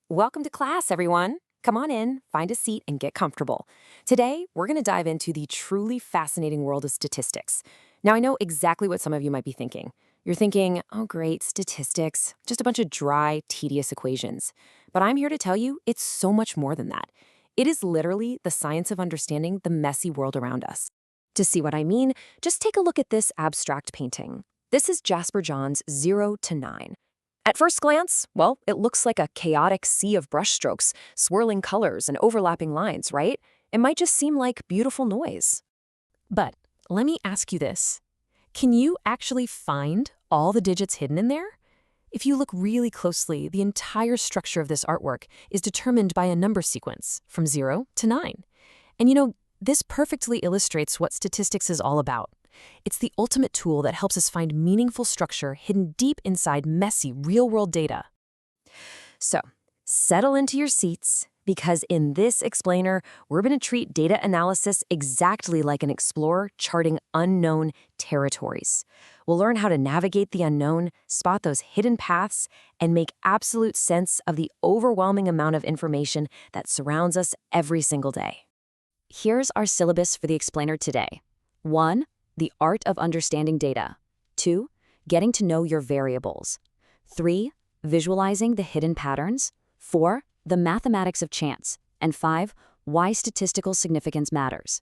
Welcome to class, everyone. Come on in, find a seat, and get comfortable. Today, we're going to dive into the truly fascinating world of statistics. Now, I know exactly what some of you might be thinking. You're thinking, oh, great, statistics, just a bunch of dry, tedious equations. But I'm here to tell you it's so much more than that. It is literally the science of understanding the messy world around us. To see what I mean, just take a look at this abstract painting. This is Jasper John's 0 to 9. At first glance, well, it looks like a chaotic sea of brushstrokes, swirling colors and overlapping lines, right? It might just seem like beautiful noise. But let me ask you this. Can you actually find all the digits hidden in there? If you look really closely, the entire structure of this artwork is determined by a number sequence from 0 to 9. And this perfectly illustrates what statistics is all about. It's the ultimate tool that helps us find meaningful structure hidden deep inside messy, real-world data. So, settle into your seats, because in this explainer, we're going to treat data analysis exactly like an explorer charting unknown territories. We'll learn how to navigate the unknown, spot those hidden paths, and make absolute sense of the overwhelming amount of information that surrounds us every single day. Here's our syllabus for the explainer today. 1. The art of understanding data. 2. Getting to know your variables. 3. Visualizing the hidden patterns. 4. The mathematics of chance. And 5. Why statistical significance matters.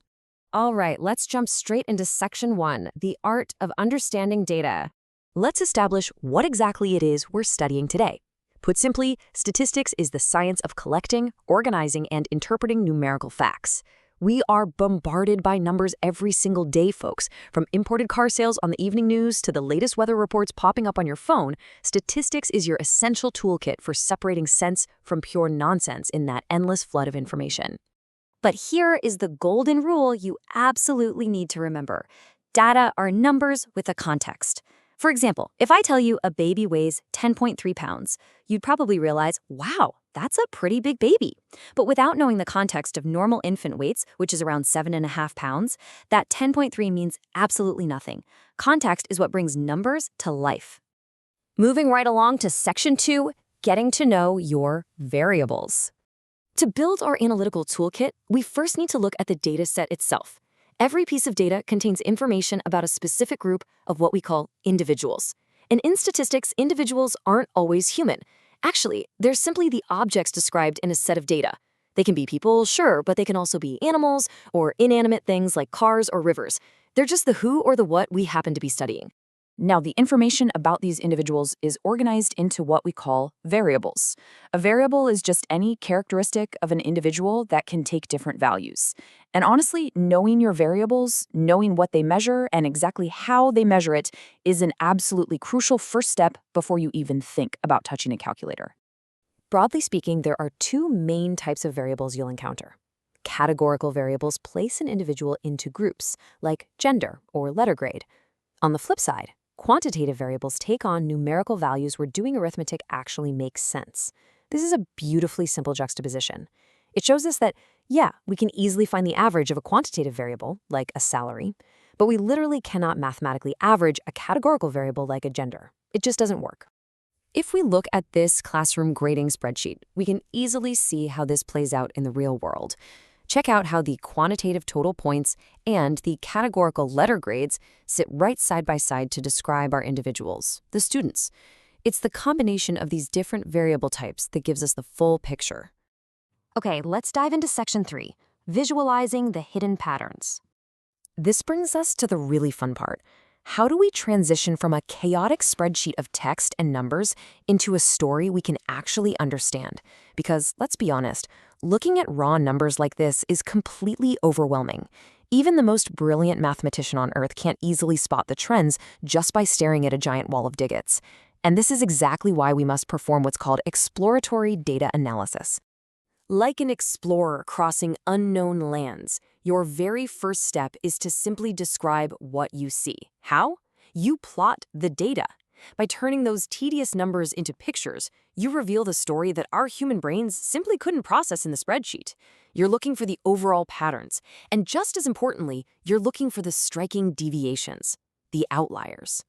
All right, let's jump straight into section 1, the art of understanding data. Let's establish what exactly it is we're studying today. Put simply, statistics is the science of collecting, organizing, and interpreting numerical facts. We are bombarded by numbers every single day, folks. From imported car sales on the evening news to the latest weather reports popping up on your phone, statistics is your essential toolkit for separating sense from pure nonsense in that endless flood of information. But here is the golden rule you absolutely need to remember. Data are numbers with a context. For example, if I tell you a baby weighs 10.3 pounds, you'd probably realize, wow, that's a pretty big baby. But without knowing the context of normal infant weights, which is around 7.5 pounds, that 10.3 means absolutely nothing. Context is what brings numbers to life. Moving right along to section 2, getting to know your variables. To build our analytical toolkit, we first need to look at the data set itself. Every piece of data contains information about a specific group of what we call individuals. And in statistics, individuals aren't always human. Actually, they're simply the objects described in a set of data. They can be people, sure, but they can also be animals or inanimate things like cars or rivers. They're just the who or the what we happen to be studying. Now, the information about these individuals is organized into what we call variables. A variable is just any characteristic of an individual that can take different values. And honestly, knowing your variables, knowing what they measure, and exactly how they measure it is an absolutely crucial first step before you even think about touching a calculator. Broadly speaking, there are two main types of variables you'll encounter. Categorical variables place an individual into groups, like gender or letter grade. On the flip side, quantitative variables take on numerical values where doing arithmetic actually makes sense. This is a beautifully simple juxtaposition. It shows us that, yeah, we can easily find the average of a quantitative variable, like a salary, but we literally cannot mathematically average a categorical variable like a gender. It just doesn't work. If we look at this classroom grading spreadsheet, we can easily see how this plays out in the real world. Check out how the quantitative total points and the categorical letter grades sit right side by side to describe our individuals, the students. It's the combination of these different variable types that gives us the full picture. Okay, let's dive into section 3, visualizing the hidden patterns. This brings us to the really fun part. How do we transition from a chaotic spreadsheet of text and numbers into a story we can actually understand? Because, let's be honest, looking at raw numbers like this is completely overwhelming. Even the most brilliant mathematician on Earth can't easily spot the trends just by staring at a giant wall of digits. And this is exactly why we must perform what's called exploratory data analysis. Like an explorer crossing unknown lands, your very first step is to simply describe what you see. How? You plot the data. By turning those tedious numbers into pictures, you reveal the story that our human brains simply couldn't process in the spreadsheet. You're looking for the overall patterns, and just as importantly, you're looking for the striking deviations, the outliers.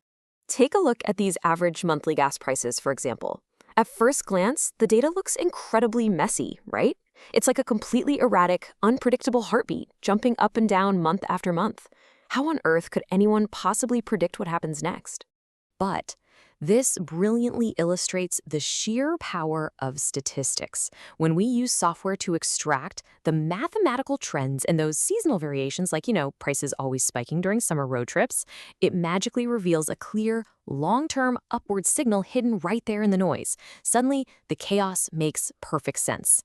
Take a look at these average monthly gas prices, for example. At first glance, the data looks incredibly messy, right? It's like a completely erratic, unpredictable heartbeat, jumping up and down month after month. How on earth could anyone possibly predict what happens next? But this brilliantly illustrates the sheer power of statistics. When we use software to extract the mathematical trends and those seasonal variations, like, prices always spiking during summer road trips, it magically reveals a clear, long-term upward signal hidden right there in the noise. Suddenly, the chaos makes perfect sense.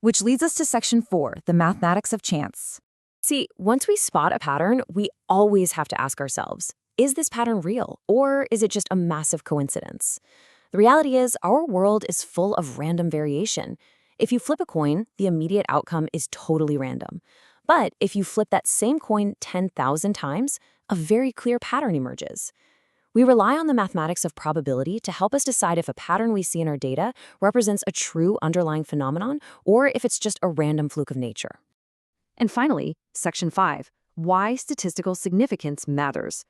Which leads us to section 4, the mathematics of chance. See, once we spot a pattern, we always have to ask ourselves, is this pattern real, or is it just a massive coincidence? The reality is, our world is full of random variation. If you flip a coin, the immediate outcome is totally random. But if you flip that same coin 10,000 times, a very clear pattern emerges. We rely on the mathematics of probability to help us decide if a pattern we see in our data represents a true underlying phenomenon or if it's just a random fluke of nature. And finally, section 5, why statistical significance matters.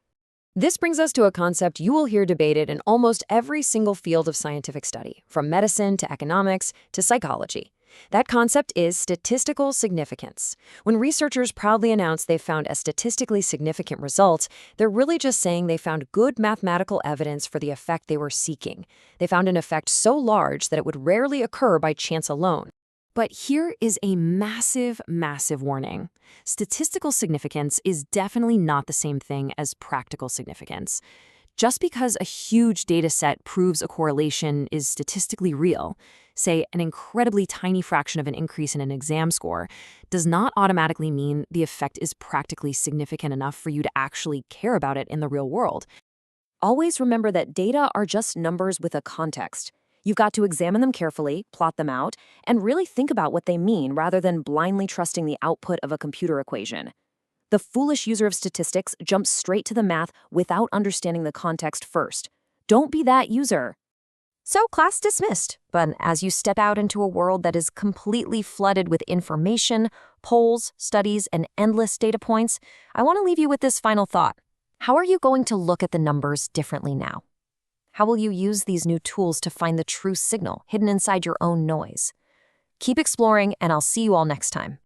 This brings us to a concept you will hear debated in almost every single field of scientific study, from medicine to economics to psychology. That concept is statistical significance. When researchers proudly announce they've found a statistically significant result, they're really just saying they found good mathematical evidence for the effect they were seeking. They found an effect so large that it would rarely occur by chance alone. But here is a massive, massive warning. Statistical significance is definitely not the same thing as practical significance. Just because a huge data set proves a correlation is statistically real, say an incredibly tiny fraction of an increase in an exam score, does not automatically mean the effect is practically significant enough for you to actually care about it in the real world. Always remember that data are just numbers with a context. You've got to examine them carefully, plot them out, and really think about what they mean rather than blindly trusting the output of a computer equation. The foolish user of statistics jumps straight to the math without understanding the context first. Don't be that user. So, class dismissed. But as you step out into a world that is completely flooded with information, polls, studies, and endless data points, I want to leave you with this final thought. How are you going to look at the numbers differently now? How will you use these new tools to find the true signal hidden inside your own noise? Keep exploring, and I'll see you all next time.